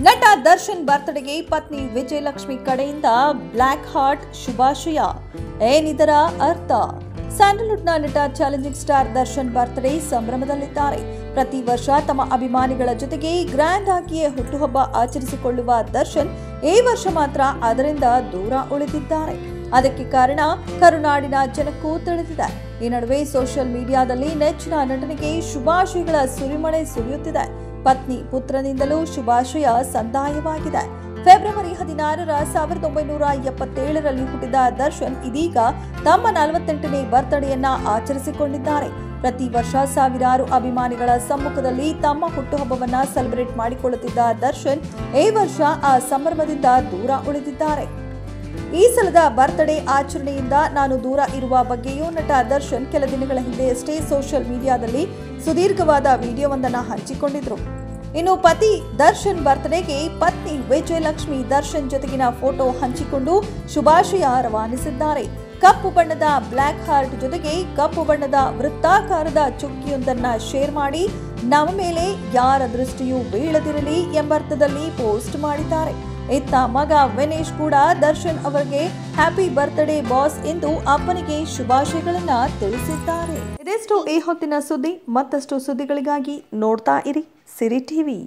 ನಟ ದರ್ಶನ್ ಬರ್ತ್ಡೇಗೆ ಪತ್ನಿ ವಿಜಯಲಕ್ಷ್ಮಿ ಕಡೆಯಿಂದ ಬ್ಲಾಕ್ ಹಾರ್ಟ್ ಶುಭಾಶಯ. ಏನಿದರ ಅರ್ಥ? ಸ್ಯಾಂಡಲ್ವುಡ್ನ ನಟ ಚಾಲೆಂಜಿಂಗ್ ಸ್ಟಾರ್ ದರ್ಶನ್ ಬರ್ತ್ಡೇ ಸಂಭ್ರಮದಲ್ಲಿದ್ದಾರೆ. ಪ್ರತಿ ವರ್ಷ ತಮ್ಮ ಅಭಿಮಾನಿಗಳ ಜೊತೆಗೆ ಗ್ರ್ಯಾಂಡ್ ಆಗಿಯೇ ಹುಟ್ಟುಹಬ್ಬ ಆಚರಿಸಿಕೊಳ್ಳುವ ದರ್ಶನ್ ಈ ವರ್ಷ ಮಾತ್ರ ಅದರಿಂದ ದೂರ ಉಳಿದಿದ್ದಾರೆ. ಅದಕ್ಕೆ ಕಾರಣ ಕರುನಾಡಿನ ಜನಕ್ಕೂ ತಿಳಿದಿದೆ. ಈ ನಡುವೆ ಸೋಷಿಯಲ್ ಮೀಡಿಯಾದಲ್ಲಿ ನೆಚ್ಚಿನ ನಟನಿಗೆ ಶುಭಾಶಯಗಳ ಸುರಿಮಳೆ ಸುರಿಯುತ್ತಿದೆ. ಪತ್ನಿ ಪುತ್ರನಿಂದಲೂ ಶುಭಾಶಯ ಸಂದಾಯವಾಗಿದೆ. ಫೆಬ್ರವರಿ 16 1977ರಲ್ಲಿ ಹುಟ್ಟಿದ ದರ್ಶನ್ ಇದೀಗ ತಮ್ಮ 48ನೇ ಬರ್ತ್ಡೇಯನ್ನ ಆಚರಿಸಿಕೊಂಡಿದ್ದಾರೆ. ಪ್ರತಿ ವರ್ಷ ಸಾವಿರಾರು ಅಭಿಮಾನಿಗಳ ಸಮ್ಮುಖದಲ್ಲಿ ತಮ್ಮ ಹುಟ್ಟುಹಬ್ಬವನ್ನ ಸೆಲೆಬ್ರೇಟ್ ಮಾಡಿಕೊಳ್ಳುತ್ತಿದ್ದ ದರ್ಶನ್ ಈ ವರ್ಷ ಆ ಸಂಭ್ರಮದಿಂದ ದೂರ ಉಳಿದಿದ್ದಾರೆ. ಈ ಸಲದ ಬರ್ತ್ಡೇ ಆಚರಣೆಯಿಂದ ನಾನು ದೂರ ಇರುವ ಬಗ್ಗೆಯೂ ನಟ ದರ್ಶನ್ ಕೆಲ ದಿನಗಳ ಹಿಂದೆಯಷ್ಟೇ ಸೋಷಿಯಲ್ ಮೀಡಿಯಾದಲ್ಲಿ ಸುದೀರ್ಘವಾದ ವಿಡಿಯೋವೊಂದನ್ನು ಹಂಚಿಕೊಂಡಿದ್ರು. ಇನ್ನು ಪತಿ ದರ್ಶನ್ ಬರ್ತ್ಡೇಗೆ ಪತ್ನಿ ವಿಜಯಲಕ್ಷ್ಮಿ ದರ್ಶನ್ ಜೊತೆಗಿನ ಫೋಟೋ ಹಂಚಿಕೊಂಡು ಶುಭಾಶಯ ರವಾನಿಸಿದ್ದಾರೆ. ಕಪ್ಪು ಬಣ್ಣದ ಬ್ಲಾಕ್ ಹಾರ್ಟ್ ಜೊತೆಗೆ ಕಪ್ಪು ಬಣ್ಣದ ವೃತ್ತಾಕಾರದ ಚುಕ್ಕಿಯೊಂದನ್ನ ಶೇರ್ ಮಾಡಿ ನಮ್ಮ ಮೇಲೆ ಯಾರ ದೃಷ್ಟಿಯೂ ಬೀಳದಿರಲಿ ಎಂಬರ್ಥದಲ್ಲಿ ಪೋಸ್ಟ್ ಮಾಡಿದ್ದಾರೆ. ಇತ್ತ ಮಗ ವಿನೇಶ್ ಕೂಡ ದರ್ಶನ್ ಅವರಿಗೆ ಹ್ಯಾಪಿ ಬರ್ತ್ಡೇ ಬಾಸ್ ಎಂದು ಅಪ್ಪನಿಗೆ ಶುಭಾಶಯಗಳನ್ನ ತಿಳಿಸಿದ್ದಾರೆ. ಇದೆಷ್ಟು ಈ ಹೊತ್ತಿನ ಸುದ್ದಿ. ಮತ್ತಷ್ಟು ಸುದ್ದಿಗಳಿಗಾಗಿ ನೋಡ್ತಾ ಇರಿ ಸಿರಿ ಟಿವಿ.